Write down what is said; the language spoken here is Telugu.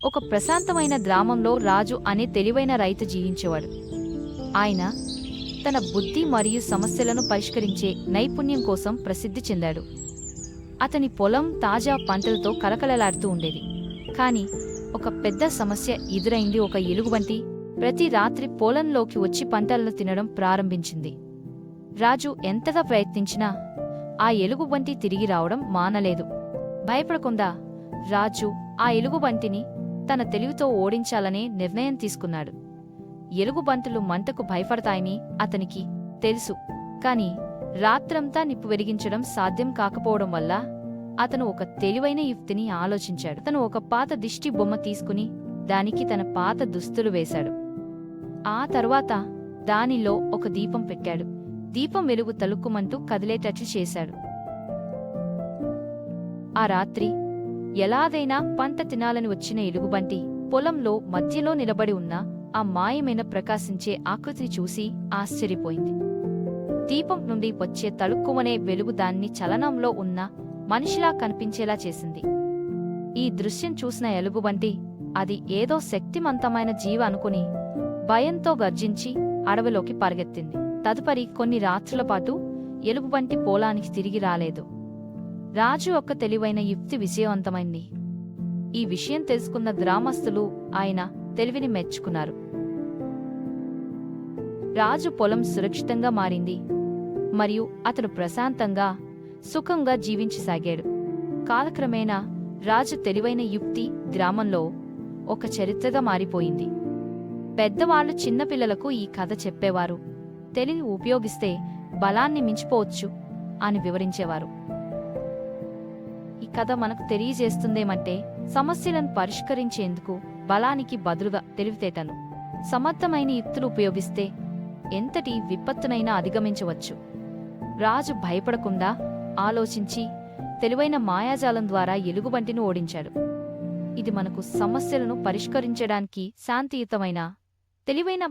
ఒక ప్రశాంతమైన గ్రామంలో రాజు అనే తెలివైన రైతు జీవించేవాడు. ఆయన తన బుద్ధి మరియు సమస్యలను పరిష్కరించే నైపుణ్యం కోసం ప్రసిద్ధి చెందాడు. అతని పొలం తాజా పంటలతో కలకలలాడుతూ ఉండేది. కాని ఒక పెద్ద సమస్య ఎదురైంది. ఒక ఎలుగుబంటి ప్రతి రాత్రి పొలంలోకి వచ్చి పంటలను తినడం ప్రారంభించింది. రాజు ఎంతగా ప్రయత్నించినా ఆ ఎలుగుబంటి తిరిగి రావడం మానలేదు. భయపడకుండా రాజు ఆ ఎలుగుబంటిని తన తెలివితో ఓడించాలనే నిర్ణయం తీసుకున్నాడు. ఎలుగుబంటులు మంటకు భయపడతాయని అతనికి తెలుసు. కాని రాత్రంతా నిప్పు వెలిగించడం సాధ్యం కాకపోవడం వల్ల అతను ఒక తెలివైన యుక్తిని ఆలోచించాడు. తను ఒక పాత దిష్టి బొమ్మ తీసుకుని దానికి తన పాత దుస్తులు వేశాడు. ఆ తర్వాత దానిలో ఒక దీపం పెట్టాడు. దీపం వెలుగు తలుక్కుమంటూ కదిలేటట్లు చేశాడు. ఆ రాత్రి ఎలాగైనా పంట తినాలని వచ్చిన ఎలుగుబంటి పొలంలో మధ్యలో నిలబడి ఉన్న ఆ మాయమైన ప్రకాశించే ఆకృతిని చూసి ఆశ్చర్యపోయింది. దీపం నుండి వచ్చే తళుక్కుమనే వెలుగు దాన్ని చలనంలో ఉన్న మనిషిలా కనిపించేలా చేసింది. ఈ దృశ్యం చూసిన ఎలుగుబంటి అది ఏదో శక్తిమంతమైన జీవ అనుకుని భయంతో గర్జించి అడవిలోకి పరిగెత్తింది. తదుపరి కొన్ని రాత్రుల పాటు ఎలుగుబంటి పొలానికి తిరిగి రాలేదు. రాజు యొక్క తెలివైన యుక్తి విజయవంతమైంది. ఈ విషయం తెలుసుకున్న గ్రామస్తులు ఆయన తెలివిని మెచ్చుకున్నారు. రాజు పొలం సురక్షితంగా మారింది మరియు అతను ప్రశాంతంగా సుఖంగా జీవించసాగాడు. కాలక్రమేణా రాజు తెలివైన యుక్తి గ్రామంలో ఒక చరిత్రగా మారిపోయింది. పెద్దవాళ్లు చిన్నపిల్లలకు ఈ కథ చెప్పేవారు. తెలివి ఉపయోగిస్తే బలాన్ని మించిపోవచ్చు అని వివరించేవారు. ఈ కథ మనకు తెలియజేస్తుందేమంటే సమస్యలను పరిష్కరించేందుకు బలానికి బదులుగా తెలివితేటను, సమర్థమైన యుక్తులు ఉపయోగిస్తే ఎంతటి విపత్తునైనా అధిగమించవచ్చు. రాజు భయపడకుండా ఆలోచించి తెలివైన మాయాజాలం ద్వారా ఎలుగుబంటిని ఓడించాడు. ఇది మనకు సమస్యలను పరిష్కరించడానికి శాంతియుతమైన తెలివైన